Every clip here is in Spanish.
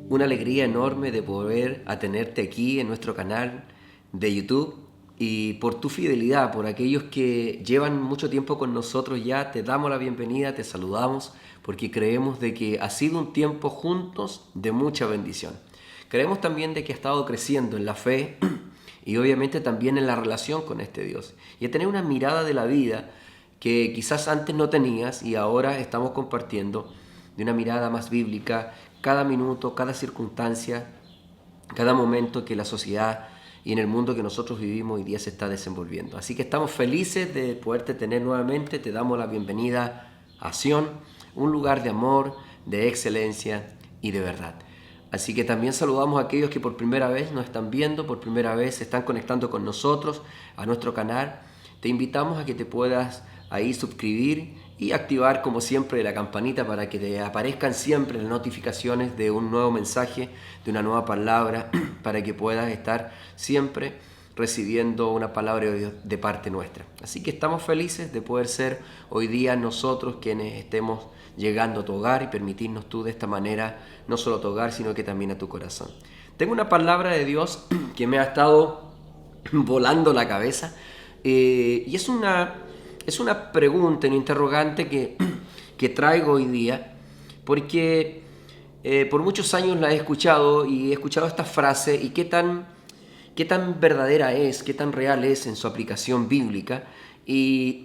Una alegría enorme de poder tenerte aquí en nuestro canal de YouTube y por tu fidelidad, por aquellos que llevan mucho tiempo con nosotros ya, te damos la bienvenida, te saludamos porque creemos de que ha sido un tiempo juntos de mucha bendición. Creemos también de que ha estado creciendo en la fe y obviamente también en la relación con este Dios y a tener una mirada de la vida que quizás antes no tenías y ahora estamos compartiendo de una mirada más bíblica, cada minuto, cada circunstancia, cada momento que la sociedad y en el mundo que nosotros vivimos hoy día se está desenvolviendo. Así que estamos felices de poderte tener nuevamente, te damos la bienvenida a Sion, un lugar de amor, de excelencia y de verdad. Así que también saludamos a aquellos que por primera vez nos están viendo, por primera vez se están conectando con nosotros a nuestro canal. Te invitamos a que te puedas ahí suscribir y activar como siempre la campanita para que te aparezcan siempre las notificaciones de un nuevo mensaje, de una nueva palabra, para que puedas estar siempre recibiendo una palabra de parte nuestra. Así que estamos felices de poder ser hoy día nosotros quienes estemos llegando a tu hogar y permitirnos tú de esta manera, no solo a tu hogar, sino que también a tu corazón. Tengo una palabra de Dios que me ha estado volando la cabeza y es una pregunta, un interrogante que traigo hoy día, porque por muchos años la he escuchado y he escuchado esta frase y qué tan verdadera es, qué tan real es en su aplicación bíblica. Y,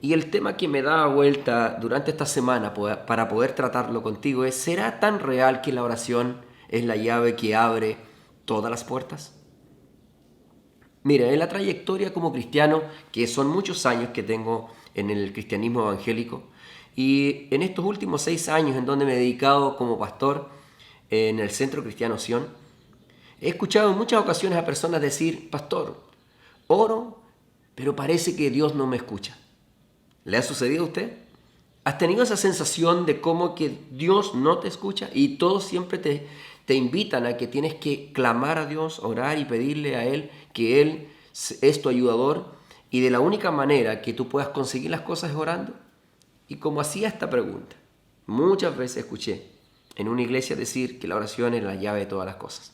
y el tema que me da vuelta durante esta semana para poder tratarlo contigo es: ¿será tan real que la oración es la llave que abre todas las puertas? Mira, en la trayectoria como cristiano, que son muchos años que tengo en el cristianismo evangélico, y en estos últimos 6 años en donde me he dedicado como pastor en el Centro Cristiano Sion, he escuchado en muchas ocasiones a personas decir: pastor, oro, pero parece que Dios no me escucha. ¿Le ha sucedido a usted? ¿Has tenido esa sensación de cómo que Dios no te escucha y todos siempre te invitan a que tienes que clamar a Dios, orar y pedirle a Él que Él es tu ayudador y de la única manera que tú puedas conseguir las cosas es orando? Y como hacía esta pregunta, muchas veces escuché en una iglesia decir que la oración es la llave de todas las cosas.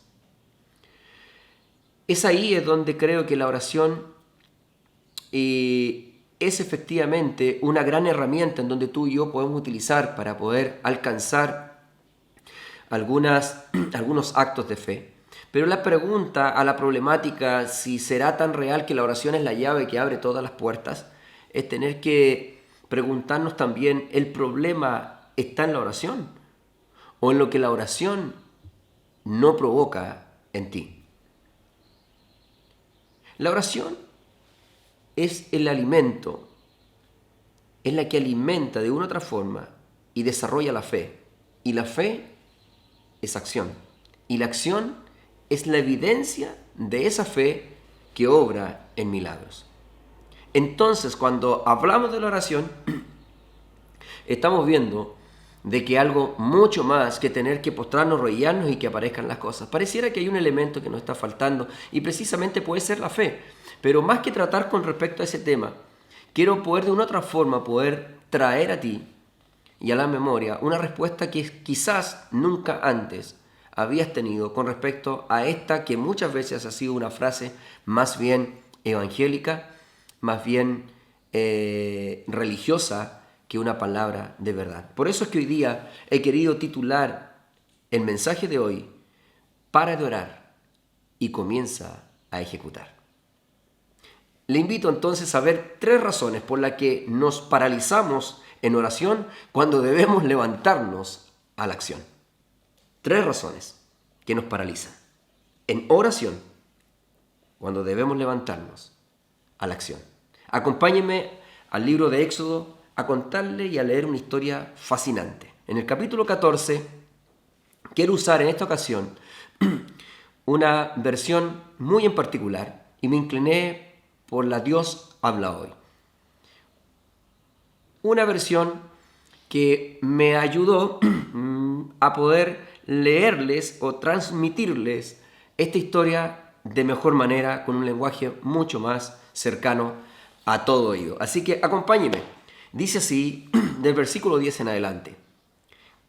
Es ahí es donde creo que la oración es efectivamente una gran herramienta en donde tú y yo podemos utilizar para poder alcanzar algunos actos de fe. Pero la pregunta a la problemática, si será tan real que la oración es la llave que abre todas las puertas, es tener que preguntarnos también: ¿el problema está en la oración o en lo que la oración no provoca en ti? La oración es el alimento, es la que alimenta de una u otra forma y desarrolla la fe. Y la fe es acción. Y la acción es la evidencia de esa fe que obra en milagros. Entonces, cuando hablamos de la oración, estamos viendo de que algo mucho más que tener que postrarnos, arrodillarnos y que aparezcan las cosas. Pareciera que hay un elemento que nos está faltando y precisamente puede ser la fe. Pero más que tratar con respecto a ese tema, quiero poder de una otra forma poder traer a ti y a la memoria una respuesta que quizás nunca antes habías tenido con respecto a esta que muchas veces ha sido una frase más bien evangélica, más bien religiosa, que una palabra de verdad. Por eso es que hoy día he querido titular el mensaje de hoy: para de orar y comienza a ejecutar. Le invito entonces a ver 3 razones por las que nos paralizamos en oración cuando debemos levantarnos a la acción. 3 razones que nos paralizan en oración cuando debemos levantarnos a la acción. Acompáñenme al libro de Éxodo a contarle y a leer una historia fascinante. En el capítulo 14 quiero usar en esta ocasión una versión muy en particular y me incliné por la Dios habla hoy. Una versión que me ayudó a poder leerles o transmitirles esta historia de mejor manera, con un lenguaje mucho más cercano a todo oído. Así que acompáñenme. Dice así del versículo 10 en adelante: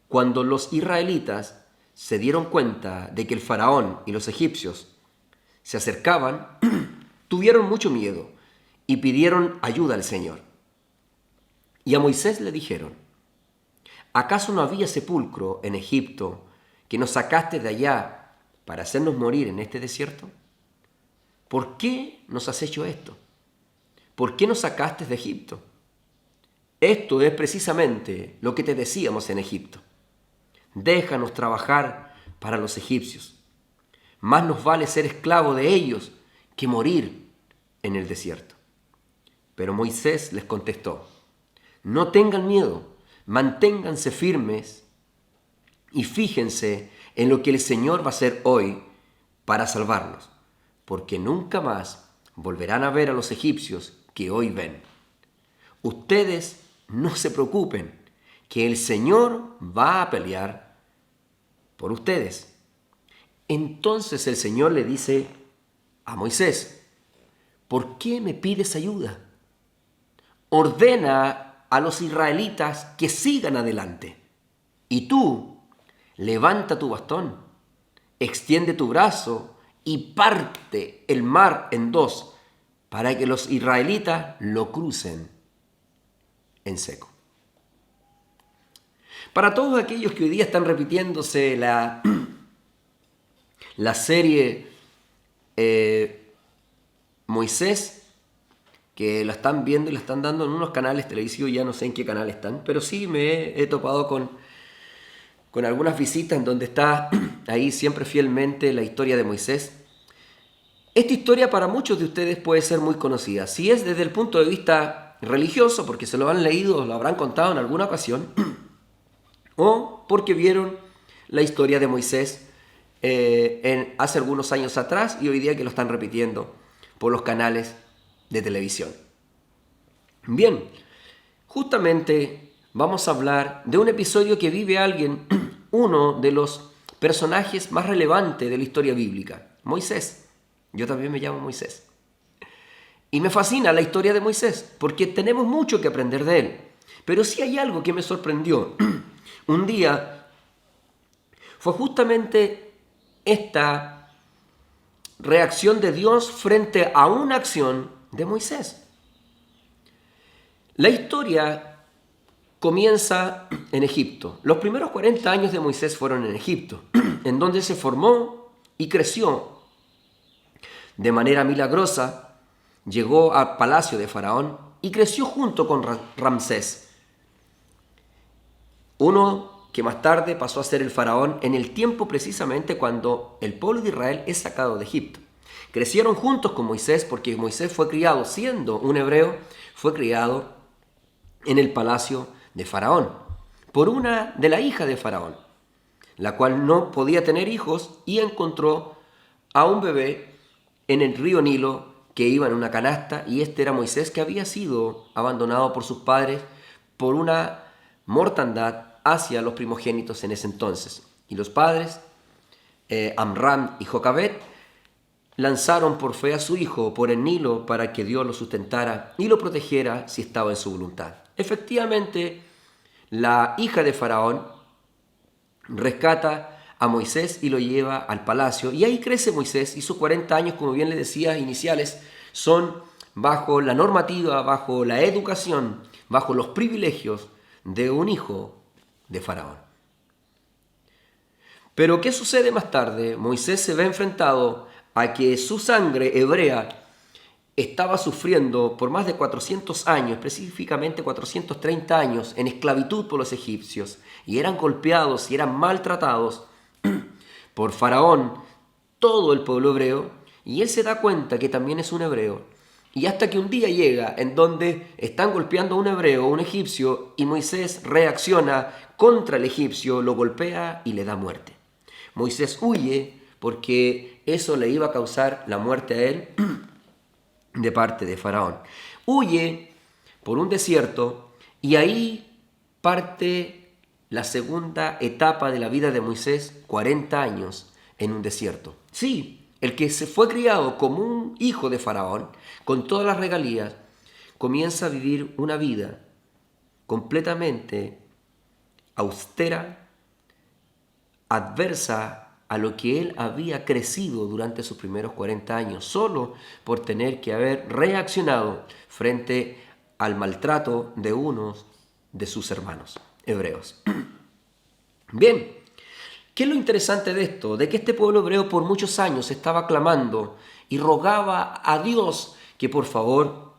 cuando los israelitas se dieron cuenta de que el faraón y los egipcios se acercaban, tuvieron mucho miedo y pidieron ayuda al Señor. Y a Moisés le dijeron: ¿acaso no había sepulcro en Egipto que nos sacaste de allá para hacernos morir en este desierto? ¿Por qué nos has hecho esto? ¿Por qué nos sacaste de Egipto? Esto es precisamente lo que te decíamos en Egipto: déjanos trabajar para los egipcios. Más nos vale ser esclavo de ellos que morir en el desierto. Pero Moisés les contestó: no tengan miedo, manténganse firmes y fíjense en lo que el Señor va a hacer hoy para salvarnos, porque nunca más volverán a ver a los egipcios que hoy ven. Ustedes no se preocupen, que el Señor va a pelear por ustedes. Entonces el Señor le dice a Moisés: ¿por qué me pides ayuda? Ordena a los israelitas que sigan adelante. Y tú, levanta tu bastón, extiende tu brazo y parte el mar en dos, para que los israelitas lo crucen en seco. Para todos aquellos que hoy día están repitiéndose la serie Moisés, que la están viendo y la están dando en unos canales televisivos, ya no sé en qué canal están, pero sí me he topado con algunas visitas en donde está ahí siempre fielmente la historia de Moisés. Esta historia para muchos de ustedes puede ser muy conocida. Si es desde el punto de vista religioso, porque se lo han leído o lo habrán contado en alguna ocasión, o porque vieron la historia de Moisés hace algunos años atrás y hoy día que lo están repitiendo por los canales de televisión. Bien, justamente vamos a hablar de un episodio que vive alguien, uno de los personajes más relevantes de la historia bíblica, Moisés. Yo también me llamo Moisés. Y me fascina la historia de Moisés, porque tenemos mucho que aprender de él. Pero sí hay algo que me sorprendió. Un día fue justamente esta reacción de Dios frente a una acción de Moisés. La historia comienza en Egipto. Los primeros 40 años de Moisés fueron en Egipto, en donde se formó y creció de manera milagrosa. Llegó al palacio de Faraón y creció junto con Ramsés, uno que más tarde pasó a ser el faraón en el tiempo precisamente cuando el pueblo de Israel es sacado de Egipto. Crecieron juntos con Moisés porque Moisés fue criado, siendo un hebreo, fue criado en el palacio de Faraón por una de la hija de Faraón, la cual no podía tener hijos y encontró a un bebé en el río Nilo que iba en una canasta, y este era Moisés, que había sido abandonado por sus padres por una mortandad hacia los primogénitos en ese entonces. Y los padres, Amram y Jocabed, lanzaron por fe a su hijo por el Nilo para que Dios lo sustentara y lo protegiera si estaba en su voluntad. Efectivamente, la hija de Faraón rescata a Moisés y lo lleva al palacio, y ahí crece Moisés, y sus 40 años, como bien le decía, iniciales, son bajo la normativa, bajo la educación, bajo los privilegios de un hijo de Faraón. Pero ¿qué sucede más tarde? Moisés se ve enfrentado a que su sangre hebrea estaba sufriendo por más de 400 años, específicamente 430 años, en esclavitud por los egipcios, y eran golpeados y eran maltratados por Faraón, todo el pueblo hebreo, y él se da cuenta que también es un hebreo. Y hasta que un día llega en donde están golpeando a un hebreo, un egipcio, y Moisés reacciona contra el egipcio, lo golpea y le da muerte. Moisés huye porque eso le iba a causar la muerte a él de parte de Faraón. Huye por un desierto y ahí parte la segunda etapa de la vida de Moisés, 40 años en un desierto. Sí, el que se fue criado como un hijo de Faraón, con todas las regalías, comienza a vivir una vida completamente austera, adversa a lo que él había crecido durante sus primeros 40 años, solo por tener que haber reaccionado frente al maltrato de unos de sus hermanos hebreos. Bien, ¿qué es lo interesante de esto? De que este pueblo hebreo por muchos años estaba clamando y rogaba a Dios que por favor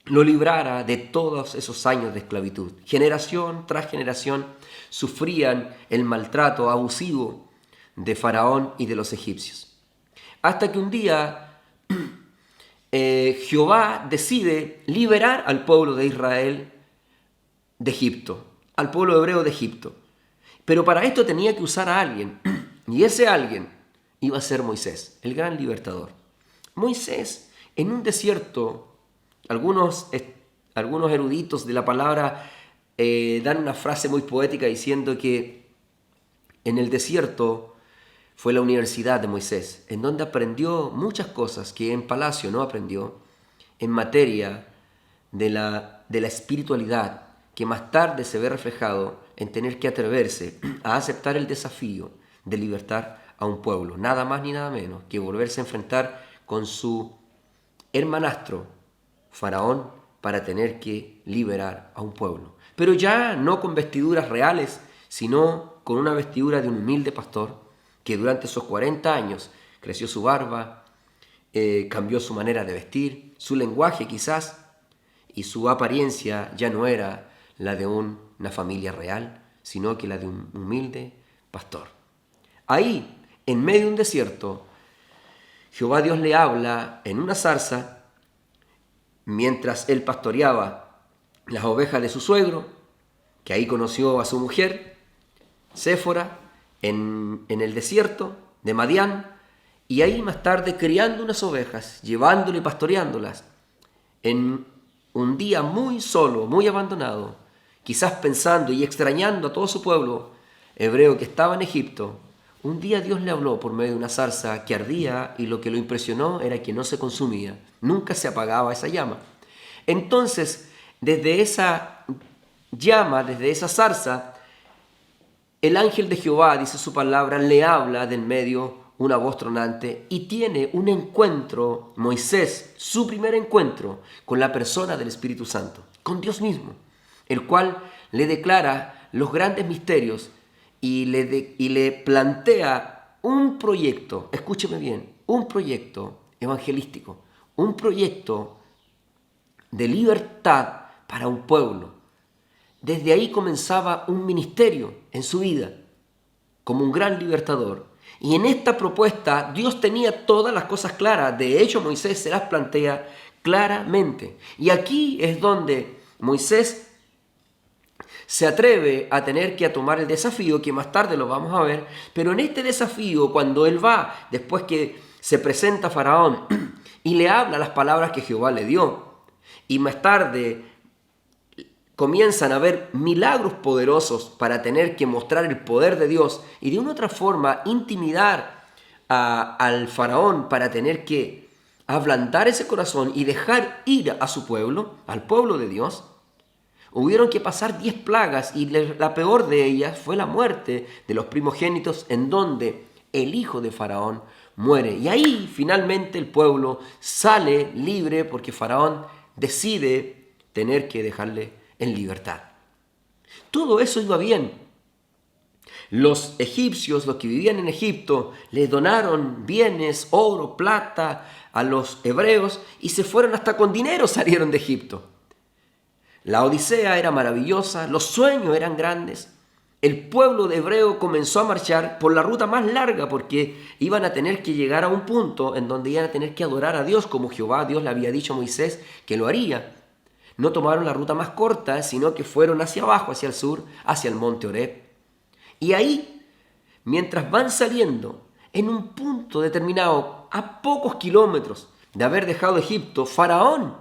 lo librara de todos esos años de esclavitud. Generación tras generación sufrían el maltrato abusivo de Faraón y de los egipcios. Hasta que un día Jehová decide liberar al pueblo de Israel de Egipto, al pueblo hebreo de Egipto. Pero para esto tenía que usar a alguien, y ese alguien iba a ser Moisés, el gran libertador. Moisés, en un desierto, algunos eruditos de la palabra dan una frase muy poética diciendo que en el desierto fue la universidad de Moisés, en donde aprendió muchas cosas que en palacio no aprendió, en materia de la espiritualidad, que más tarde se ve reflejado en tener que atreverse a aceptar el desafío de libertar a un pueblo, nada más ni nada menos que volverse a enfrentar con su hermanastro, Faraón, para tener que liberar a un pueblo. Pero ya no con vestiduras reales, sino con una vestidura de un humilde pastor que durante esos 40 años creció su barba, cambió su manera de vestir, su lenguaje quizás, y su apariencia ya no era la de una familia real, sino que la de un humilde pastor. Ahí, en medio de un desierto, Jehová Dios le habla en una zarza mientras él pastoreaba las ovejas de su suegro, que ahí conoció a su mujer, Séfora, en el desierto de Madián, y ahí más tarde criando unas ovejas, llevándolas y pastoreándolas, en un día muy solo, muy abandonado, quizás pensando y extrañando a todo su pueblo hebreo que estaba en Egipto. Un día Dios le habló por medio de una zarza que ardía y lo que lo impresionó era que no se consumía, nunca se apagaba esa llama. Entonces, desde esa llama, desde esa zarza, el ángel de Jehová, dice su palabra, le habla del medio una voz tronante y tiene un encuentro, Moisés, su primer encuentro con la persona del Espíritu Santo, con Dios mismo, el cual le declara los grandes misterios y le plantea un proyecto, escúcheme bien, un proyecto evangelístico, un proyecto de libertad para un pueblo. Desde ahí comenzaba un ministerio en su vida, como un gran libertador. Y en esta propuesta Dios tenía todas las cosas claras. De hecho, Moisés se las plantea claramente. Y aquí es donde Moisés se atreve a tener que tomar el desafío, que más tarde lo vamos a ver. Pero en este desafío, cuando él va, después que se presenta a Faraón y le habla las palabras que Jehová le dio, y más tarde comienzan a haber milagros poderosos para tener que mostrar el poder de Dios y de una u otra forma intimidar al faraón para tener que ablandar ese corazón y dejar ir a su pueblo, al pueblo de Dios. Hubieron que pasar 10 plagas y la peor de ellas fue la muerte de los primogénitos, en donde el hijo de Faraón muere. Y ahí finalmente el pueblo sale libre porque Faraón decide tener que dejarle en libertad. Todo eso iba bien. Los egipcios, los que vivían en Egipto, les donaron bienes, oro, plata a los hebreos y se fueron hasta con dinero, salieron de Egipto. La odisea era maravillosa, los sueños eran grandes. El pueblo de hebreo comenzó a marchar por la ruta más larga porque iban a tener que llegar a un punto en donde iban a tener que adorar a Dios como Jehová Dios le había dicho a Moisés que lo haría. No tomaron la ruta más corta, sino que fueron hacia abajo, hacia el sur, hacia el monte Horeb. Y ahí, mientras van saliendo, en un punto determinado, a pocos kilómetros de haber dejado Egipto, Faraón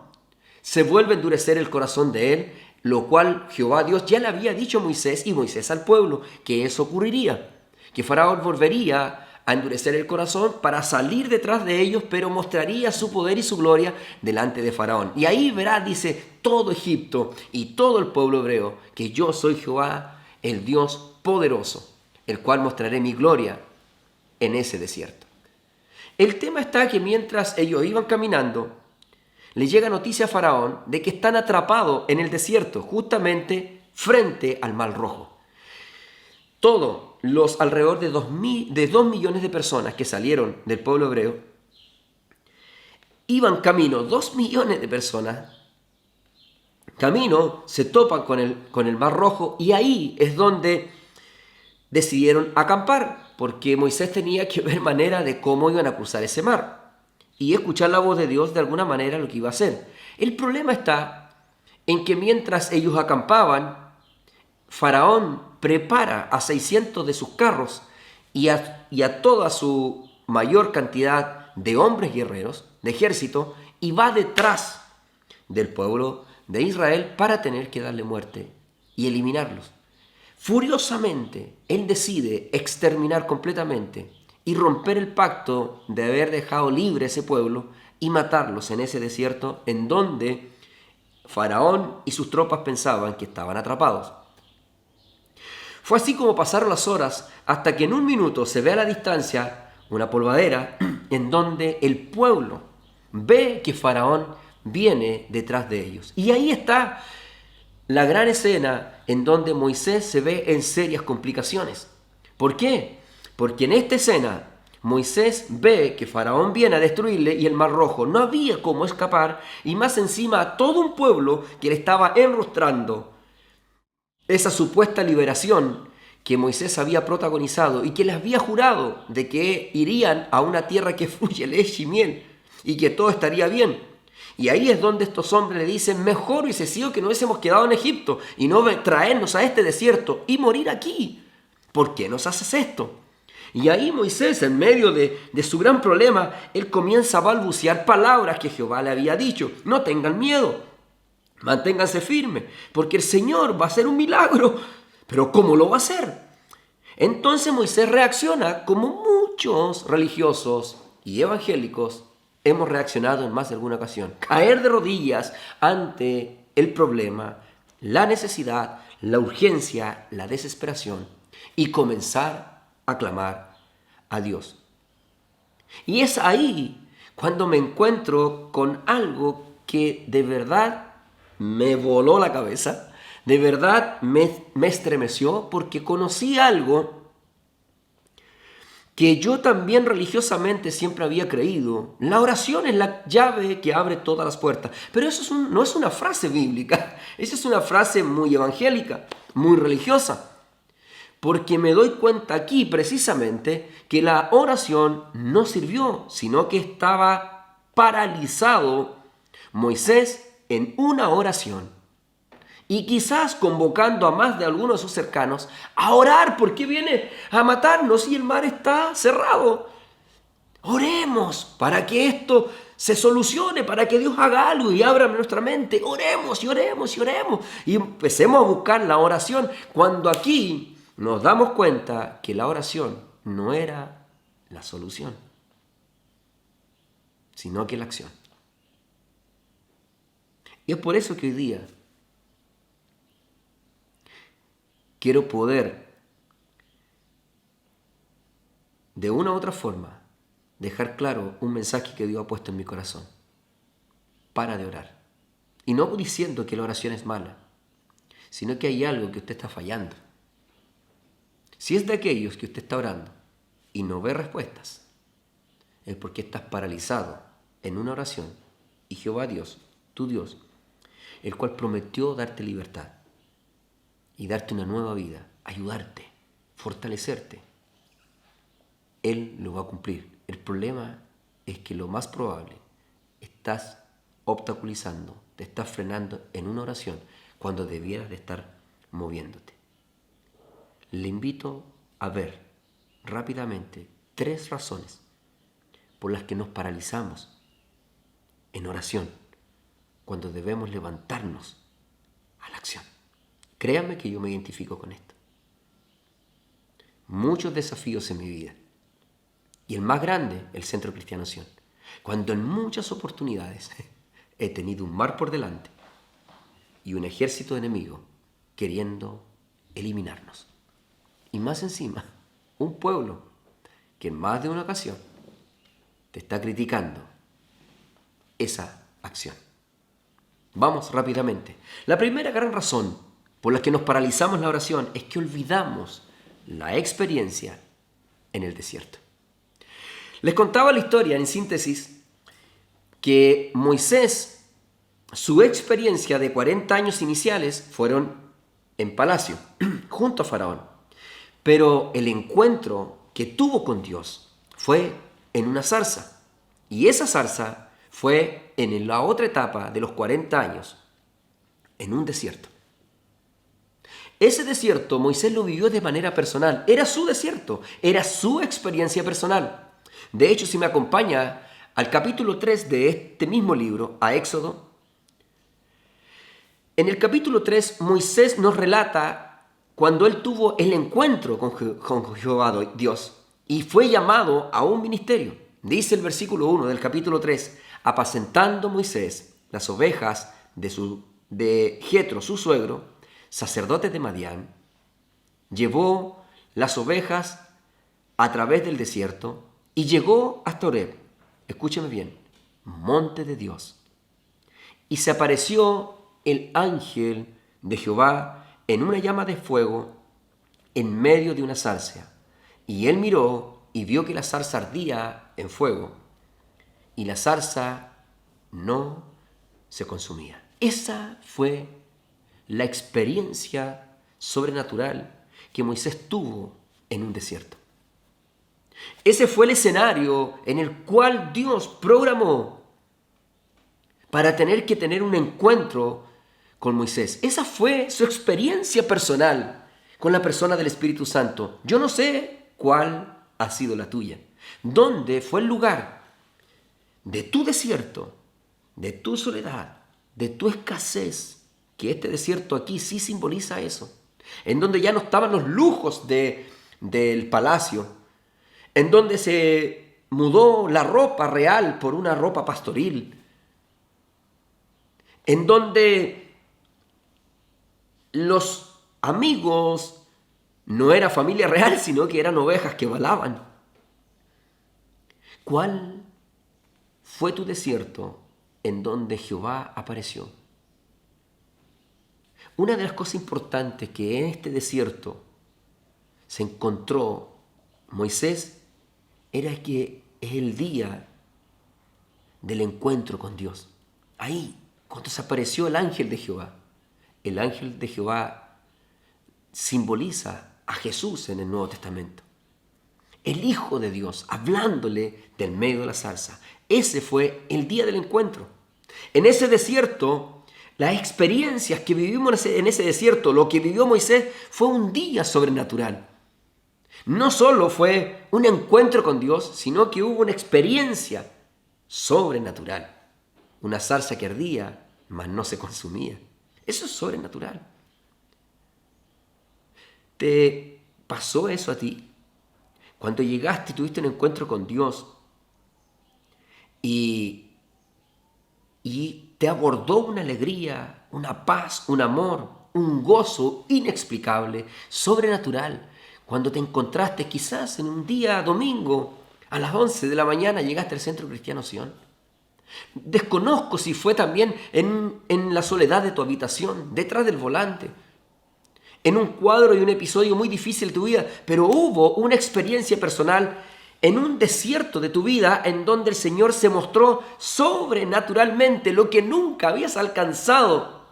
se vuelve a endurecer el corazón de él, lo cual Jehová Dios ya le había dicho a Moisés y Moisés al pueblo que eso ocurriría, que Faraón volvería a endurecer el corazón para salir detrás de ellos, pero mostraría su poder y su gloria delante de Faraón. Y ahí verá, dice, todo Egipto y todo el pueblo hebreo, que yo soy Jehová, el Dios poderoso. el cual mostraré mi gloria en ese desierto. El tema está que mientras ellos iban caminando, le llega noticia a Faraón de que están atrapados en el desierto, justamente frente al Mar Rojo. Todos los alrededor de 2 millones de personas que salieron del pueblo hebreo, iban camino, 2 millones de personas, camino, se topan con el Mar Rojo y ahí es donde decidieron acampar, porque Moisés tenía que ver manera de cómo iban a cruzar ese mar y escuchar la voz de Dios de alguna manera lo que iba a hacer. El problema está en que mientras ellos acampaban, Faraón prepara a 600 de sus carros y a toda su mayor cantidad de hombres guerreros, de ejército, y va detrás del pueblo de Israel para tener que darle muerte y eliminarlos. Furiosamente, él decide exterminar completamente y romper el pacto de haber dejado libre ese pueblo y matarlos en ese desierto en donde Faraón y sus tropas pensaban que estaban atrapados. Fue así como pasaron las horas hasta que en un minuto se ve a la distancia una polvadera en donde el pueblo ve que Faraón viene detrás de ellos. Y ahí está la gran escena en donde Moisés se ve en serias complicaciones. ¿Por qué? Porque en esta escena Moisés ve que Faraón viene a destruirle y el Mar Rojo no había cómo escapar, y más encima a todo un pueblo que le estaba enrostrando esa supuesta liberación que Moisés había protagonizado y que les había jurado de que irían a una tierra que fluye leche y miel y que todo estaría bien. Y ahí es donde estos hombres le dicen: mejor hubiese sido que nos hubiésemos quedado en Egipto y no traernos a este desierto y morir aquí. ¿Por qué nos haces esto? Y ahí Moisés, en medio de su gran problema, él comienza a balbucear palabras que Jehová le había dicho. No tengan miedo, manténganse firmes, porque el Señor va a hacer un milagro. ¿Pero cómo lo va a hacer? Entonces Moisés reacciona como muchos religiosos y evangélicos hemos reaccionado en más de alguna ocasión. Caer de rodillas ante el problema, la necesidad, la urgencia, la desesperación y comenzar a clamar a Dios. Y es ahí cuando me encuentro con algo que de verdad me voló la cabeza, de verdad me estremeció, porque conocí algo que yo también religiosamente siempre había creído. La oración es la llave que abre todas las puertas. Pero eso no es una frase bíblica, esa es una frase muy evangélica, muy religiosa. Porque me doy cuenta aquí precisamente que la oración no sirvió, sino que estaba paralizado Moisés en una oración. Y quizás convocando a más de algunos de sus cercanos a orar, porque viene a matarnos y el mar está cerrado. Oremos para que esto se solucione, para que Dios haga algo y abra nuestra mente. Oremos y oremos y oremos. Y empecemos a buscar la oración, cuando aquí nos damos cuenta que la oración no era la solución, sino que la acción. Y es por eso que hoy día quiero poder, de una u otra forma, dejar claro un mensaje que Dios ha puesto en mi corazón. Para de orar. Y no diciendo que la oración es mala, sino que hay algo que usted está fallando. Si es de aquellos que usted está orando y no ve respuestas, es porque estás paralizado en una oración y Jehová Dios, tu Dios, el cual prometió darte libertad y darte una nueva vida, ayudarte, fortalecerte, Él lo va a cumplir. El problema es que lo más probable estás obstaculizando, te estás frenando en una oración cuando debieras de estar moviéndote. Le invito a ver rápidamente 3 razones por las que nos paralizamos en oración cuando debemos levantarnos a la acción. Créanme que yo me identifico con esto. Muchos desafíos en mi vida. Y el más grande, el Centro Cristiano Sion. Cuando en muchas oportunidades he tenido un mar por delante y un ejército enemigo queriendo eliminarnos. Y más encima, un pueblo que en más de una ocasión te está criticando esa acción. Vamos rápidamente. La primera gran razón por la que nos paralizamos la oración es que olvidamos la experiencia en el desierto. Les contaba la historia en síntesis que Moisés, su experiencia de 40 años iniciales fueron en palacio, junto a Faraón. Pero el encuentro que tuvo con Dios fue en una zarza. Y esa zarza fue en la otra etapa de los 40 años, en un desierto. Ese desierto Moisés lo vivió de manera personal. Era su desierto, era su experiencia personal. De hecho, si me acompaña al capítulo 3 de este mismo libro, a Éxodo, en el capítulo 3 Moisés nos relata cuando él tuvo el encuentro con Jehová Dios y fue llamado a un ministerio. Dice el versículo 1 del capítulo 3, apacentando Moisés las ovejas de Jetro, su suegro, sacerdote de Madián, llevó las ovejas a través del desierto y llegó hasta Horeb. Escúcheme bien, monte de Dios. Y se apareció el ángel de Jehová en una llama de fuego en medio de una zarza. Y él miró y vio que la zarza ardía en fuego y la zarza no se consumía. Esa fue la experiencia sobrenatural que Moisés tuvo en un desierto. Ese fue el escenario en el cual Dios programó para tener que tener un encuentro con Moisés. Esa fue su experiencia personal con la persona del Espíritu Santo. Yo no sé cuál ha sido la tuya. ¿Dónde fue el lugar de tu desierto, de tu soledad, de tu escasez? Que este desierto aquí sí simboliza eso. En donde ya no estaban los lujos del palacio. En donde se mudó la ropa real por una ropa pastoril. En donde los amigos no era familia real, sino que eran ovejas que balaban. ¿Cuál fue tu desierto en donde Jehová apareció? Una de las cosas importantes que en este desierto se encontró Moisés era que es el día del encuentro con Dios. Ahí, cuando se apareció el ángel de Jehová. El ángel de Jehová simboliza a Jesús en el Nuevo Testamento. El Hijo de Dios, hablándole del medio de la zarza. Ese fue el día del encuentro. En ese desierto, las experiencias que vivimos en ese desierto, lo que vivió Moisés, fue un día sobrenatural. No solo fue un encuentro con Dios, sino que hubo una experiencia sobrenatural. Una zarza que ardía, mas no se consumía. Eso es sobrenatural. ¿Te pasó eso a ti? Cuando llegaste y tuviste un encuentro con Dios y te abordó una alegría, una paz, un amor, un gozo inexplicable, sobrenatural. Cuando te encontraste quizás en un día domingo a las 11 de la mañana llegaste al Centro Cristiano Sion. Desconozco si fue también en la soledad de tu habitación, detrás del volante, en un cuadro y un episodio muy difícil de tu vida, pero hubo una experiencia personal en un desierto de tu vida en donde el Señor se mostró sobrenaturalmente lo que nunca habías alcanzado,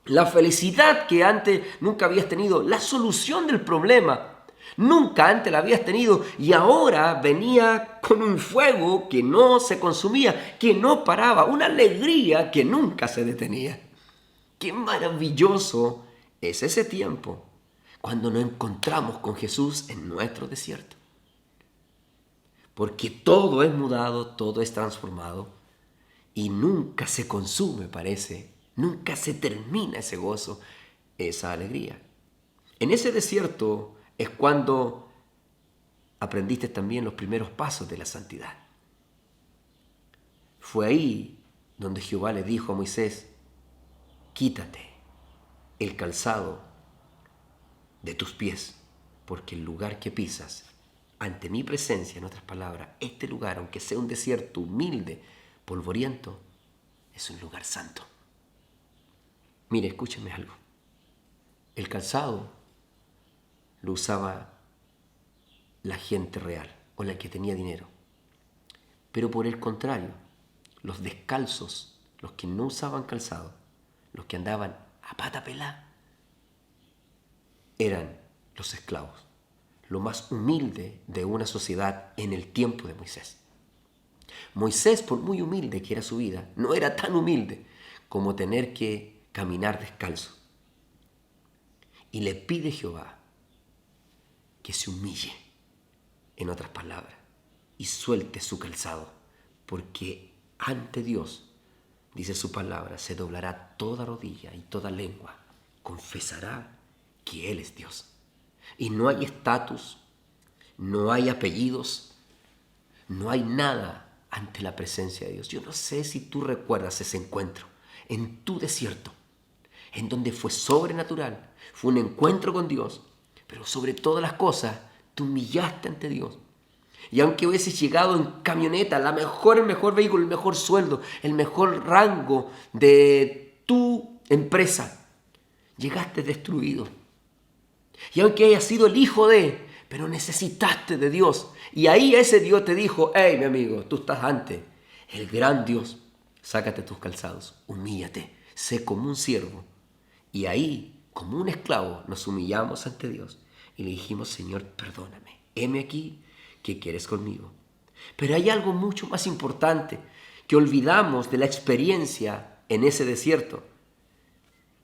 la felicidad que antes nunca habías tenido, la solución del problema. Nunca antes la habías tenido y ahora venía con un fuego que no se consumía, que no paraba, una alegría que nunca se detenía. ¡Qué maravilloso es ese tiempo cuando nos encontramos con Jesús en nuestro desierto! Porque todo es mudado, todo es transformado y nunca se consume, parece, nunca se termina ese gozo, esa alegría. En ese desierto es cuando aprendiste también los primeros pasos de la santidad. Fue ahí donde Jehová le dijo a Moisés, quítate el calzado de tus pies, porque el lugar que pisas ante mi presencia, en otras palabras, este lugar, aunque sea un desierto humilde, polvoriento, es un lugar santo. Mire, escúcheme algo. El calzado lo usaba la gente real o la que tenía dinero. Pero por el contrario, los descalzos, los que no usaban calzado, los que andaban a pata pelá, eran los esclavos, lo más humilde de una sociedad en el tiempo de Moisés. Moisés, por muy humilde que era su vida, no era tan humilde como tener que caminar descalzo. Y le pide Jehová que se humille, en otras palabras, y suelte su calzado, porque ante Dios, dice su palabra, se doblará toda rodilla y toda lengua confesará que Él es Dios. Y no hay estatus, no hay apellidos, no hay nada ante la presencia de Dios. Yo no sé si tú recuerdas ese encuentro en tu desierto, en donde fue sobrenatural, fue un encuentro con Dios, pero sobre todas las cosas, te humillaste ante Dios. Y aunque hubieses llegado en camioneta, el mejor vehículo, el mejor sueldo, el mejor rango de tu empresa, llegaste destruido. Y aunque hayas sido el hijo de, pero necesitaste de Dios. Y ahí ese Dios te dijo, hey, mi amigo, tú estás ante el gran Dios. Sácate tus calzados, humíllate, sé como un siervo. Y ahí, como un esclavo, nos humillamos ante Dios. Y le dijimos, Señor, perdóname, heme aquí, ¿qué quieres conmigo? Pero hay algo mucho más importante que olvidamos de la experiencia en ese desierto.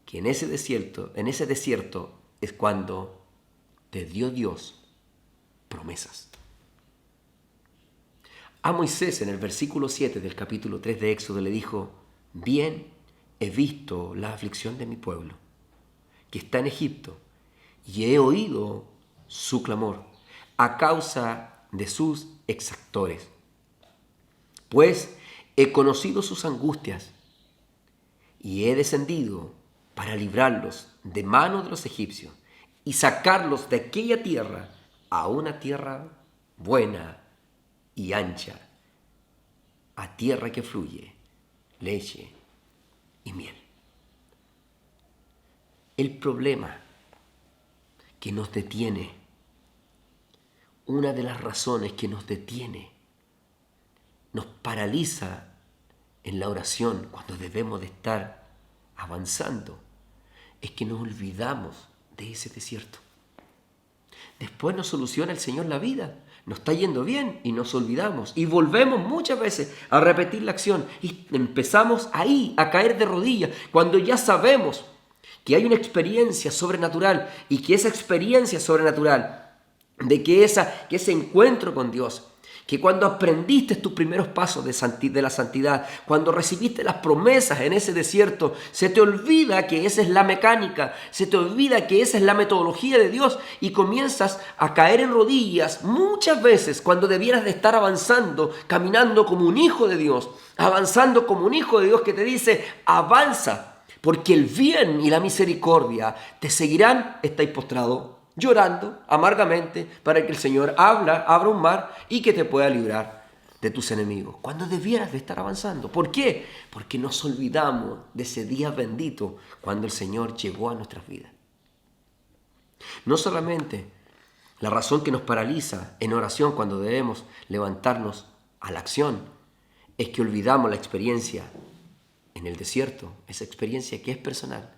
Que en ese desierto es cuando te dio Dios promesas. A Moisés en el versículo 7 del capítulo 3 de Éxodo le dijo, bien he visto la aflicción de mi pueblo, que está en Egipto, y he oído su clamor a causa de sus exactores. Pues he conocido sus angustias y he descendido para librarlos de mano de los egipcios y sacarlos de aquella tierra a una tierra buena y ancha, a tierra que fluye leche y miel. El problema que nos detiene, una de las razones que nos detiene, nos paraliza en la oración cuando debemos de estar avanzando, es que nos olvidamos de ese desierto. Después nos soluciona el Señor la vida, nos está yendo bien y nos olvidamos y volvemos muchas veces a repetir la acción y empezamos ahí a caer de rodillas cuando ya sabemos que hay una experiencia sobrenatural y que esa experiencia sobrenatural, de que ese encuentro con Dios, que cuando aprendiste tus primeros pasos de la santidad, cuando recibiste las promesas en ese desierto, se te olvida que esa es la mecánica, se te olvida que esa es la metodología de Dios y comienzas a caer en rodillas muchas veces cuando debieras de estar avanzando, caminando como un hijo de Dios, avanzando como un hijo de Dios que te dice, avanza, porque el bien y la misericordia te seguirán, estáis postrado llorando amargamente para que el Señor abra un mar y que te pueda librar de tus enemigos. Cuando debieras de estar avanzando. ¿Por qué? Porque nos olvidamos de ese día bendito cuando el Señor llegó a nuestras vidas. No solamente la razón que nos paraliza en oración cuando debemos levantarnos a la acción es que olvidamos la experiencia en el desierto, esa experiencia que es personal.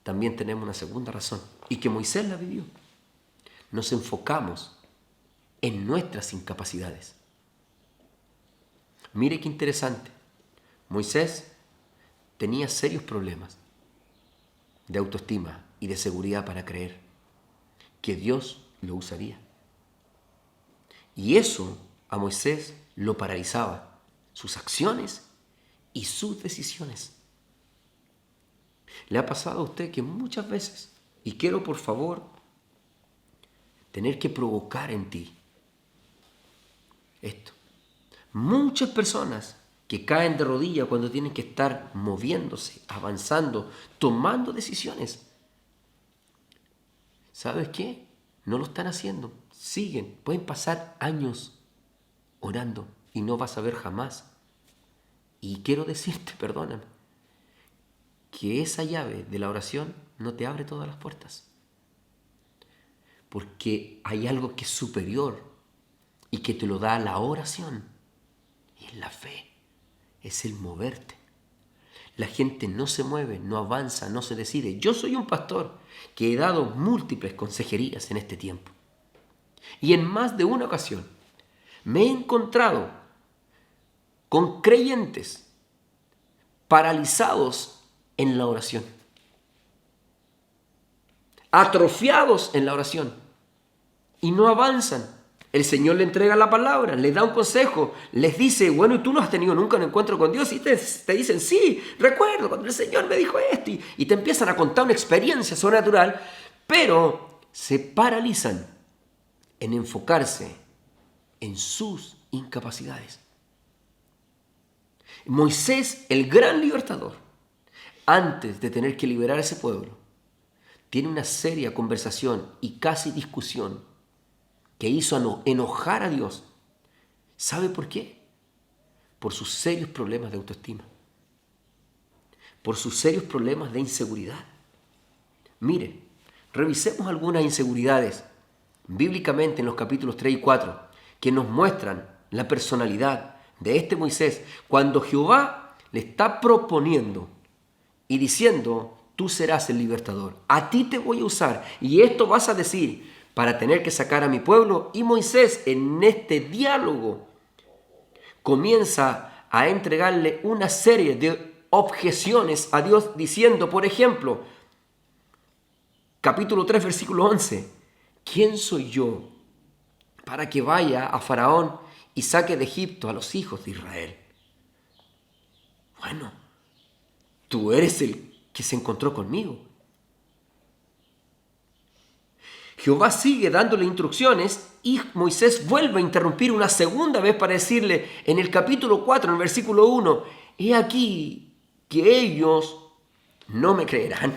También tenemos una segunda razón, y que Moisés la vivió. Nos enfocamos en nuestras incapacidades. Mire qué interesante. Moisés tenía serios problemas de autoestima y de seguridad para creer que Dios lo usaría. Y eso a Moisés lo paralizaba, sus acciones y sus decisiones. ¿Le ha pasado a usted que muchas veces, y quiero por favor tener que provocar en ti esto, muchas personas que caen de rodillas cuando tienen que estar moviéndose, avanzando, tomando decisiones? ¿Sabes qué? No lo están haciendo siguen. Pueden pasar años orando y no vas a ver jamás. Y quiero decirte, perdóname, que esa llave de la oración no te abre todas las puertas. Porque hay algo que es superior y que te lo da la oración. Y es la fe, es el moverte. La gente no se mueve, no avanza, no se decide. Yo soy un pastor que he dado múltiples consejerías en este tiempo. Y en más de una ocasión me he encontrado con creyentes paralizados en la oración, atrofiados en la oración y no avanzan. El Señor le entrega la palabra, le da un consejo, les dice, bueno, ¿y tú no has tenido nunca un encuentro con Dios? Y te dicen, sí, recuerdo cuando el Señor me dijo esto. Y te empiezan a contar una experiencia sobrenatural, pero se paralizan en enfocarse en sus incapacidades. Moisés, el gran libertador, antes de tener que liberar a ese pueblo, tiene una seria conversación y casi discusión que hizo enojar a Dios. ¿Sabe por qué? Por sus serios problemas de autoestima, por sus serios problemas de inseguridad. Mire, revisemos algunas inseguridades bíblicamente en los capítulos 3 y 4 que nos muestran la personalidad de este Moisés cuando Jehová le está proponiendo y diciendo, tú serás el libertador, a ti te voy a usar y esto vas a decir para tener que sacar a mi pueblo. Y Moisés en este diálogo comienza a entregarle una serie de objeciones a Dios diciendo, por ejemplo, capítulo 3, versículo 11, ¿quién soy yo para que vaya a Faraón y saque de Egipto a los hijos de Israel? Bueno, tú eres el que se encontró conmigo. Jehová sigue dándole instrucciones y Moisés vuelve a interrumpir una segunda vez para decirle en el capítulo 4, en el versículo 1, he aquí que ellos no me creerán,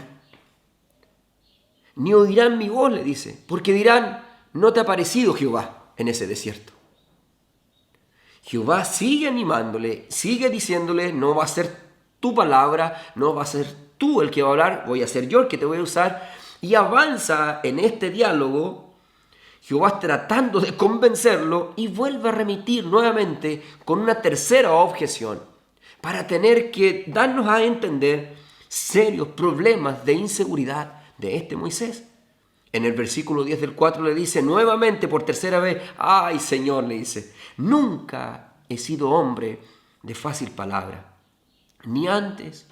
ni oirán mi voz, le dice, porque dirán, no te ha parecido Jehová en ese desierto. Jehová sigue animándole, sigue diciéndole, no va a ser tu palabra, no va a ser tú el que va a hablar, voy a ser yo el que te voy a usar. Y avanza en este diálogo, Jehová tratando de convencerlo y vuelve a remitir nuevamente con una tercera objeción para tener que darnos a entender serios problemas de inseguridad de este Moisés. En el versículo 10 del 4 le dice nuevamente por tercera vez, ay Señor, le dice, nunca he sido hombre de fácil palabra, ni antes,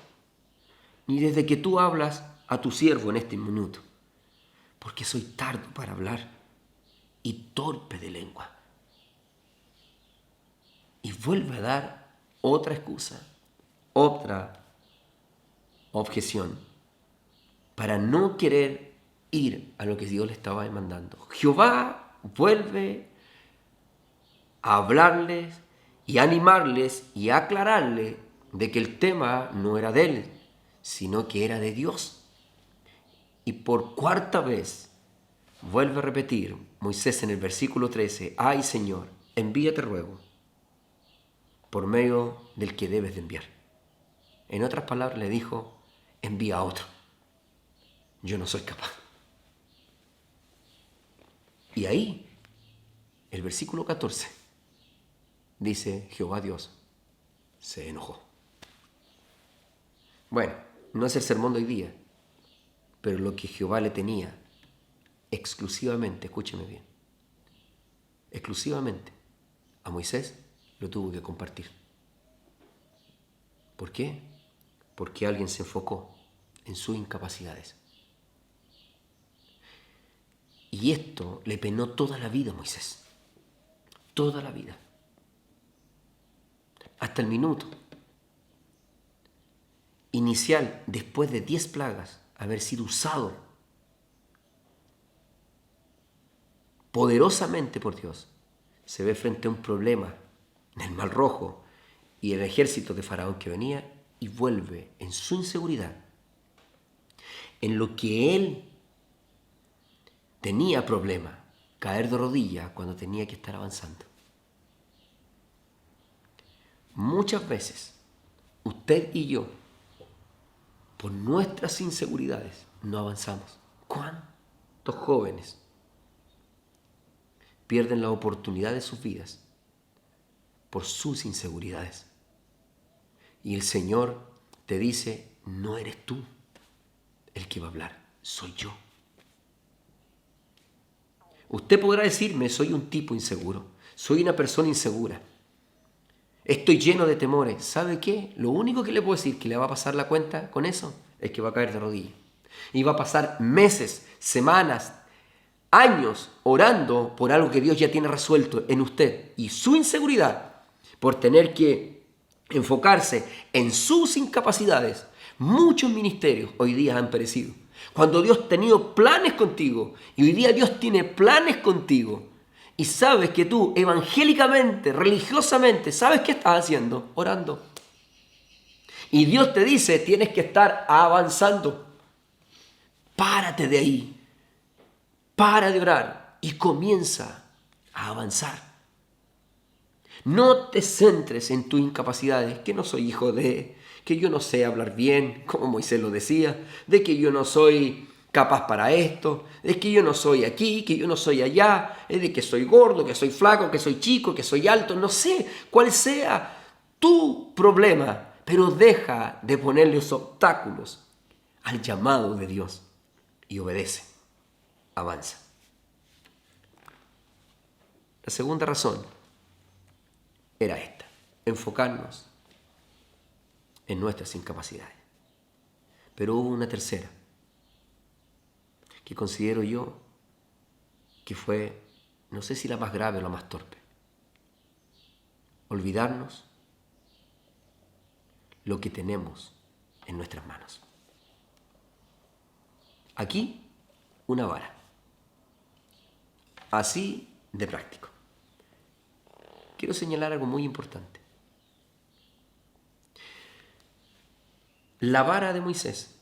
ni desde que tú hablas a tu siervo en este minuto, porque soy tardo para hablar y torpe de lengua. Y vuelve a dar otra excusa, otra objeción, para no querer ir a lo que Dios le estaba demandando. Jehová vuelve a hablarles y a animarles y a aclararles de que el tema no era de él, sino que era de Dios. Y por cuarta vez vuelve a repetir Moisés en el versículo 13, ay Señor, envíate ruego por medio del que debes de enviar. En otras palabras le dijo, envía a otro, yo no soy capaz. Y ahí, el versículo 14, dice Jehová Dios se enojó. Bueno, no es el sermón de hoy día, pero lo que Jehová le tenía exclusivamente, escúcheme bien, exclusivamente a Moisés lo tuvo que compartir. ¿Por qué? Porque alguien se enfocó en sus incapacidades. Y esto le penó toda la vida a Moisés. Toda la vida. Hasta el minuto inicial, después de 10 plagas, haber sido usado poderosamente por Dios, se ve frente a un problema del Mar Rojo y el ejército de Faraón que venía y vuelve en su inseguridad, en lo que él tenía problema, caer de rodillas cuando tenía que estar avanzando. Muchas veces, usted y yo, por nuestras inseguridades, no avanzamos. ¿Cuántos jóvenes pierden la oportunidad de sus vidas por sus inseguridades? Y el Señor te dice, no eres tú el que va a hablar, soy yo. Usted podrá decirme, soy un tipo inseguro, soy una persona insegura, estoy lleno de temores. ¿Sabe qué? Lo único que le puedo decir que le va a pasar la cuenta con eso es que va a caer de rodillas. Y va a pasar meses, semanas, años orando por algo que Dios ya tiene resuelto en usted. Y su inseguridad por tener que enfocarse en sus incapacidades. Muchos ministerios hoy día han perecido. Cuando Dios ha tenido planes contigo y hoy día Dios tiene planes contigo y sabes que tú evangélicamente, religiosamente, ¿sabes qué estás haciendo? Orando. Y Dios te dice, tienes que estar avanzando. Párate de ahí. Para de orar y comienza a avanzar. No te centres en tus incapacidades, que no soy hijo de, que yo no sé hablar bien, como Moisés lo decía, de que yo no soy capaz para esto, de que yo no soy aquí, que yo no soy allá, de que soy gordo, que soy flaco, que soy chico, que soy alto, no sé cuál sea tu problema, pero deja de ponerle los obstáculos al llamado de Dios y obedece, avanza. La segunda razón era esta, enfocarnos en nuestras incapacidades. Pero hubo una tercera, que considero yo que fue, no sé si la más grave o la más torpe. Olvidarnos lo que tenemos en nuestras manos. Aquí, una vara. Así de práctico. Quiero señalar algo muy importante. La vara de Moisés.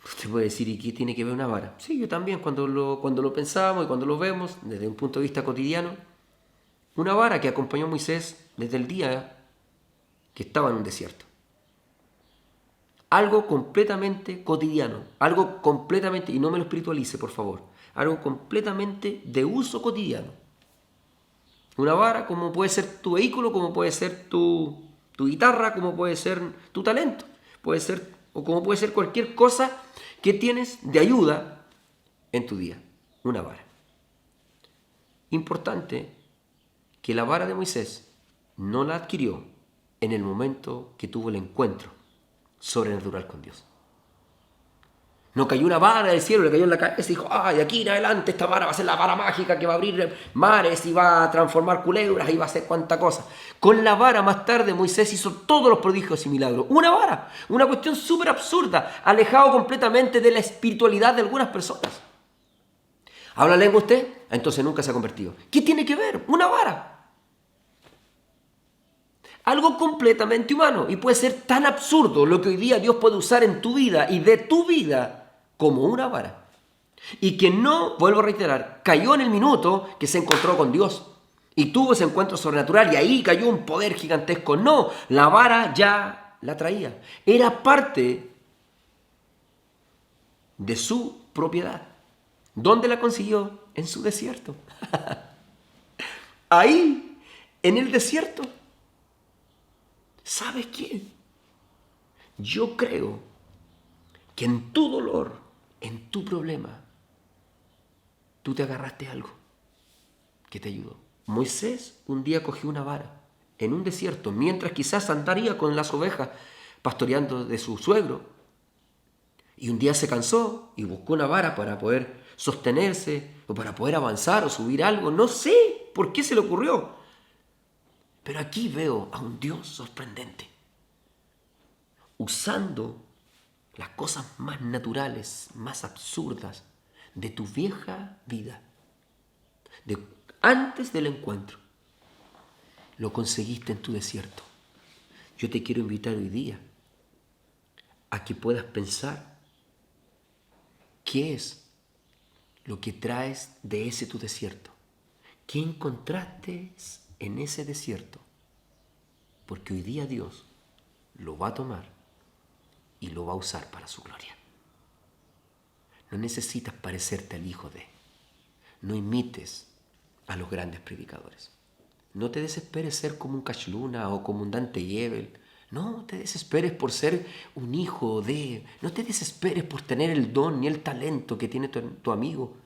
Usted puede decir, ¿y qué tiene que ver una vara? Sí, yo también, cuando lo pensamos y cuando lo vemos desde un punto de vista cotidiano, una vara que acompañó a Moisés desde el día que estaba en un desierto. Algo completamente cotidiano, algo completamente, y no me lo espiritualice, por favor, algo completamente de uso cotidiano. Una vara como puede ser tu vehículo, como puede ser tu guitarra, como puede ser tu talento, puede ser, o como puede ser cualquier cosa que tienes de ayuda en tu día. Una vara. Importante que la vara de Moisés no la adquirió en el momento que tuvo el encuentro sobrenatural con Dios. No cayó una vara del cielo, le cayó en la cabeza y dijo, de aquí en adelante esta vara va a ser la vara mágica que va a abrir mares y va a transformar culebras y va a hacer cuanta cosa. Con la vara más tarde Moisés hizo todos los prodigios y milagros. Una vara, una cuestión súper absurda, alejado completamente de la espiritualidad de algunas personas. ¿Habla lengua usted? Entonces nunca se ha convertido. ¿Qué tiene que ver? Una vara. Algo completamente humano y puede ser tan absurdo lo que hoy día Dios puede usar en tu vida y de tu vida como una vara. Y que no, vuelvo a reiterar, cayó en el minuto que se encontró con Dios y tuvo ese encuentro sobrenatural y ahí cayó un poder gigantesco. No, la vara ya la traía. Era parte de su propiedad. ¿Dónde la consiguió? En su desierto. Ahí, en el desierto. ¿Sabes qué? Yo creo que en tu dolor, en tu problema, tú te agarraste a algo que te ayudó. Moisés un día cogió una vara en un desierto, mientras quizás andaría con las ovejas pastoreando de su suegro. Y un día se cansó y buscó una vara para poder sostenerse o para poder avanzar o subir algo. No sé por qué se le ocurrió. Pero aquí veo a un Dios sorprendente, usando las cosas más naturales, más absurdas de tu vieja vida, de antes del encuentro. Lo conseguiste en tu desierto. Yo te quiero invitar hoy día a que puedas pensar qué es lo que traes de ese tu desierto. ¿Qué encontraste en ese desierto? Porque hoy día Dios lo va a tomar y lo va a usar para su gloria. No necesitas parecerte al hijo de. No imites a los grandes predicadores. No te desesperes ser como un Cash Luna o como un Dante Gebel. No te desesperes por ser un hijo de. No te desesperes por tener el don ni el talento que tiene tu amigo.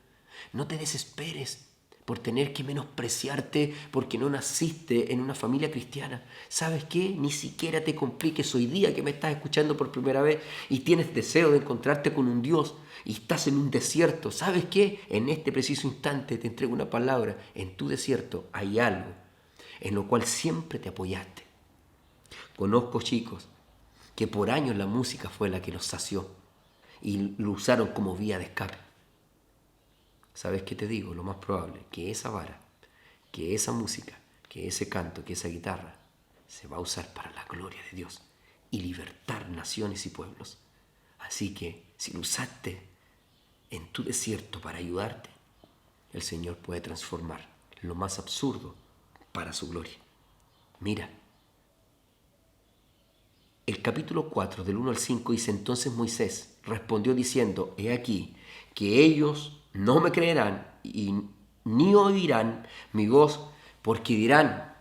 No te desesperes por tener que menospreciarte porque no naciste en una familia cristiana. ¿Sabes qué? Ni siquiera te compliques hoy día que me estás escuchando por primera vez y tienes deseo de encontrarte con un Dios y estás en un desierto. ¿Sabes qué? En este preciso instante te entrego una palabra. En tu desierto hay algo en lo cual siempre te apoyaste. Conozco chicos que por años la música fue la que los sació y lo usaron como vía de escape. ¿Sabes qué te digo? Lo más probable, que esa vara, que esa música, que ese canto, que esa guitarra, se va a usar para la gloria de Dios y libertar naciones y pueblos. Así que, si lo usaste en tu desierto para ayudarte, el Señor puede transformar lo más absurdo para su gloria. Mira, el capítulo 4, del 1 al 5, dice: entonces Moisés respondió diciendo: he aquí que ellos no me creerán y ni oirán mi voz, porque dirán: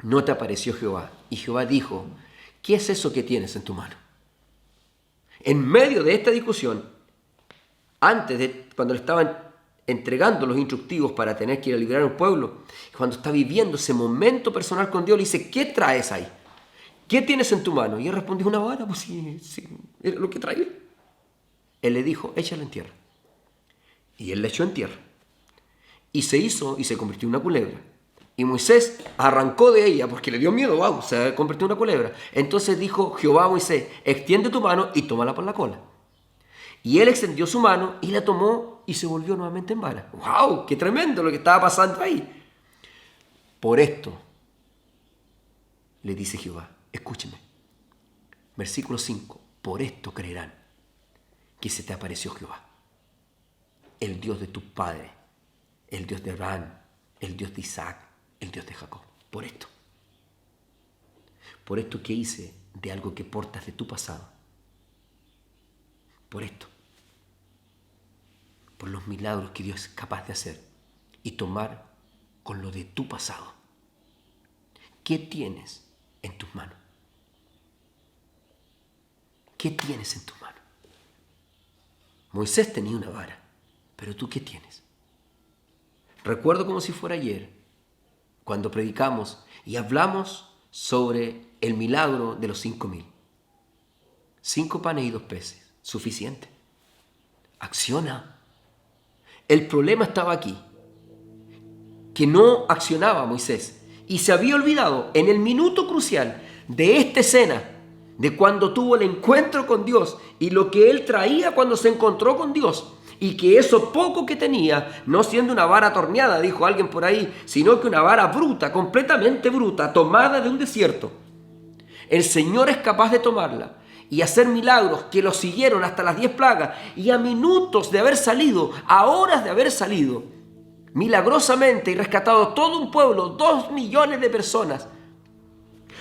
no te apareció Jehová. Y Jehová dijo: ¿qué es eso que tienes en tu mano? En medio de esta discusión, cuando le estaban entregando los instructivos para tener que ir a liberar a un pueblo, cuando está viviendo ese momento personal con Dios, le dice: ¿qué traes ahí? ¿Qué tienes en tu mano? Y él respondió: una vara. Pues sí, era lo que traía. Él le dijo: échalo en tierra. Y él le echó en tierra. Y se convirtió en una culebra. Y Moisés arrancó de ella porque le dio miedo. ¡Wow! Se convirtió en una culebra. Entonces dijo Jehová a Moisés: extiende tu mano y tómala por la cola. Y él extendió su mano y la tomó y se volvió nuevamente en vara. ¡Wow! ¡Qué tremendo lo que estaba pasando ahí! Por esto, le dice Jehová, escúcheme. Versículo 5. Por esto creerán que se te apareció Jehová, el Dios de tus padres, el Dios de Abraham, el Dios de Isaac, el Dios de Jacob. Por esto. Por esto que hice de algo que portas de tu pasado. Por esto. Por los milagros que Dios es capaz de hacer y tomar con lo de tu pasado. ¿Qué tienes en tus manos? ¿Qué tienes en tus manos? Moisés tenía una vara, pero ¿tú qué tienes? Recuerdo como si fuera ayer, cuando predicamos y hablamos sobre el milagro de los 5,000. 5 panes y 2 peces, suficiente. Acciona. El problema estaba aquí, que no accionaba Moisés y se había olvidado en el minuto crucial de esta escena, de cuando tuvo el encuentro con Dios y lo que él traía cuando se encontró con Dios, y que eso poco que tenía, no siendo una vara torneada, dijo alguien por ahí, sino que una vara bruta, completamente bruta, tomada de un desierto. El Señor es capaz de tomarla y hacer milagros que lo siguieron hasta las 10 plagas, y a minutos de haber salido, a horas de haber salido, milagrosamente, y rescatado todo un pueblo, 2 millones de personas,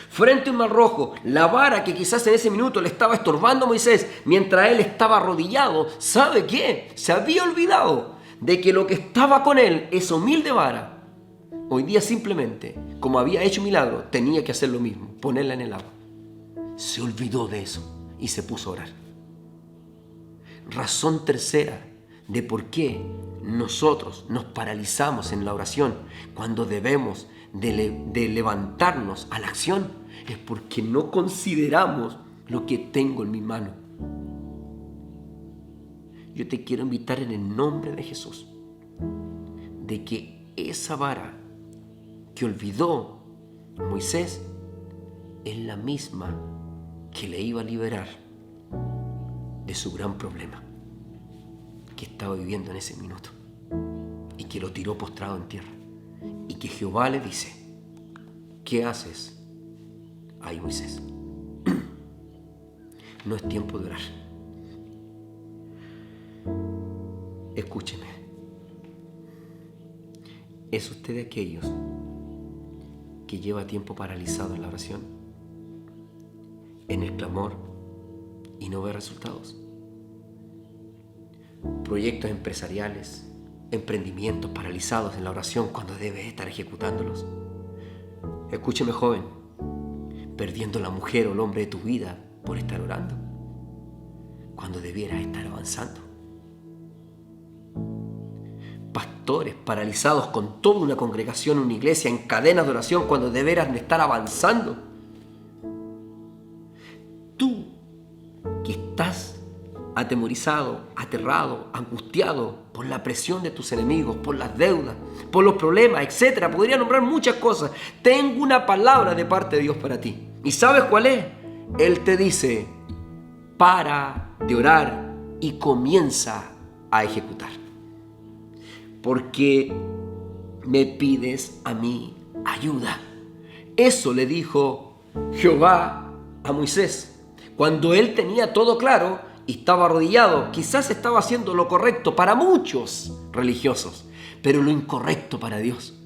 frente a un mar rojo. La vara que quizás en ese minuto le estaba estorbando a Moisés mientras él estaba arrodillado, ¿sabe qué? Se había olvidado de que lo que estaba con él, esa humilde vara, hoy día simplemente, como había hecho milagro, tenía que hacer lo mismo, ponerla en el agua. Se olvidó de eso y se puso a orar. Razón tercera de por qué nosotros nos paralizamos en la oración cuando debemos de levantarnos a la acción, es porque no consideramos lo que tengo en mi mano. Yo te quiero invitar en el nombre de Jesús, de que esa vara que olvidó Moisés es la misma que le iba a liberar de su gran problema que estaba viviendo en ese minuto, y que lo tiró postrado en tierra, y que Jehová le dice: ¿qué haces ahí, Moisés? No es tiempo de orar. Escúcheme, ¿Es usted de aquellos que lleva tiempo paralizado en la oración, en el clamor y no ve resultados? Proyectos empresariales, emprendimientos paralizados en la oración cuando debes estar ejecutándolos. Escúcheme, joven, perdiendo la mujer o el hombre de tu vida por estar orando, cuando debieras estar avanzando. Pastores paralizados con toda una congregación, una iglesia en cadenas de oración cuando deberás de estar avanzando. Tú que estás atemorizado, aterrado, angustiado por la presión de tus enemigos, por las deudas, por los problemas, etc. Podría nombrar muchas cosas. Tengo una palabra de parte de Dios para ti. ¿Y sabes cuál es? Él te dice: para de orar y comienza a ejecutar. Porque me pides a mí ayuda. Eso le dijo Jehová a Moisés. Cuando él tenía todo claro y estaba arrodillado, quizás estaba haciendo lo correcto para muchos religiosos, pero lo incorrecto para Dios.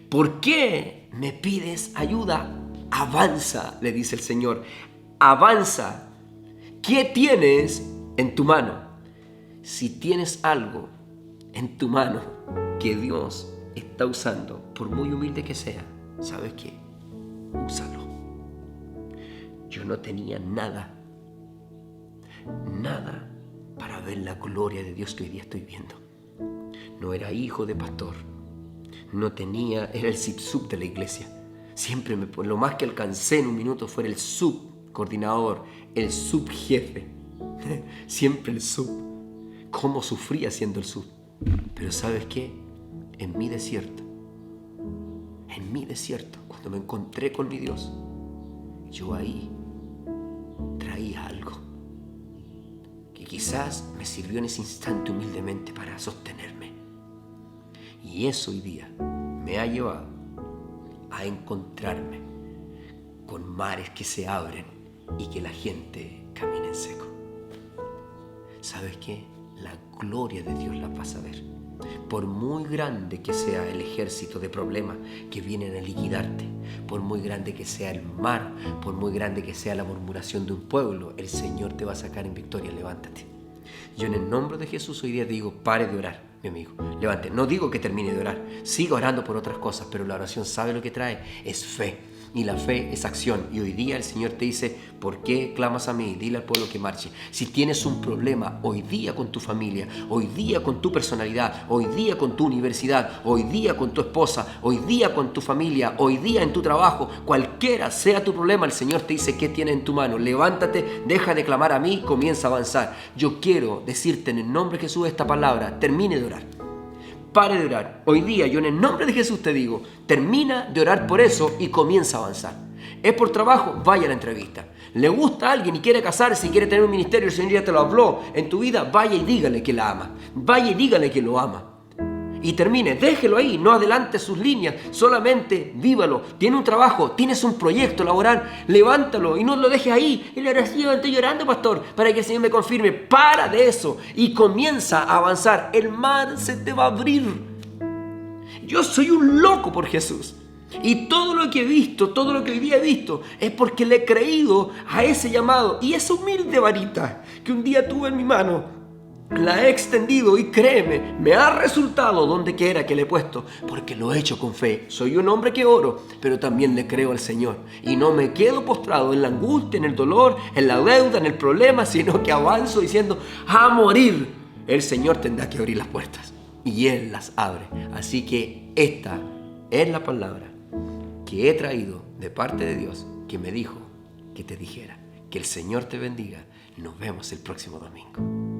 ¿Por qué me pides ayuda? Avanza, le dice el Señor. Avanza. ¿Qué tienes en tu mano? Si tienes algo en tu mano que Dios está usando, por muy humilde que sea, ¿sabes qué? Úsalo. Yo no tenía nada para ver la gloria de Dios que hoy día estoy viendo. No era hijo de pastor, no tenía, era el sub de la iglesia. Siempre lo más que alcancé en un minuto fue el subcoordinador, el subjefe. Siempre el sub. Cómo sufría siendo el sub. Pero ¿sabes qué? En mi desierto, cuando me encontré con mi Dios, yo ahí traía algo que quizás me sirvió en ese instante humildemente para sostenerme. Y eso hoy día me ha llevado a encontrarme con mares que se abren y que la gente camina en seco. ¿Sabes qué? La gloria de Dios la vas a ver. Por muy grande que sea el ejército de problemas que vienen a liquidarte, por muy grande que sea el mar, por muy grande que sea la murmuración de un pueblo, el Señor te va a sacar en victoria. Levántate. Yo en el nombre de Jesús hoy día te digo: pare de orar, mi amigo. Levante. No digo que termine de orar. Siga orando por otras cosas, pero la oración, ¿sabe lo que trae? Es fe. Y la fe es acción. Y hoy día el Señor te dice: ¿por qué clamas a mí? Dile al pueblo que marche. Si tienes un problema hoy día con tu familia, hoy día con tu personalidad, hoy día con tu universidad, hoy día con tu esposa, hoy día con tu familia, hoy día en tu trabajo, cualquiera sea tu problema, el Señor te dice: ¿qué tienes en tu mano? Levántate, deja de clamar a mí, comienza a avanzar. Yo quiero decirte en el nombre de Jesús esta palabra: termine de orar. Pare de orar. Hoy día yo en el nombre de Jesús te digo: termina de orar por eso y comienza a avanzar. ¿Es por trabajo? Vaya a la entrevista. ¿Le gusta a alguien y quiere casarse y quiere tener un ministerio? El Señor ya te lo habló en tu vida. Vaya y dígale que la ama. Vaya y dígale que lo ama. Y termine, déjelo ahí, no adelante sus líneas, solamente vívalo. Tiene un trabajo, tienes un proyecto laboral, levántalo y no lo dejes ahí. En la oración estoy llorando, pastor, para que el Señor me confirme. Para de eso y comienza a avanzar. El mar se te va a abrir. Yo soy un loco por Jesús. Y todo lo que he visto, todo lo que hoy día he visto, es porque le he creído a ese llamado. Y esa humilde varita que un día tuve en mi mano, la he extendido y créeme, me ha resultado donde quiera que le he puesto, porque lo he hecho con fe. Soy un hombre que oro, pero también le creo al Señor. Y no me quedo postrado en la angustia, en el dolor, en la deuda, en el problema, sino que avanzo diciendo: a morir. El Señor tendrá que abrir las puertas y Él las abre. Así que esta es la palabra que he traído de parte de Dios, que me dijo que te dijera. Que el Señor te bendiga. Nos vemos el próximo domingo.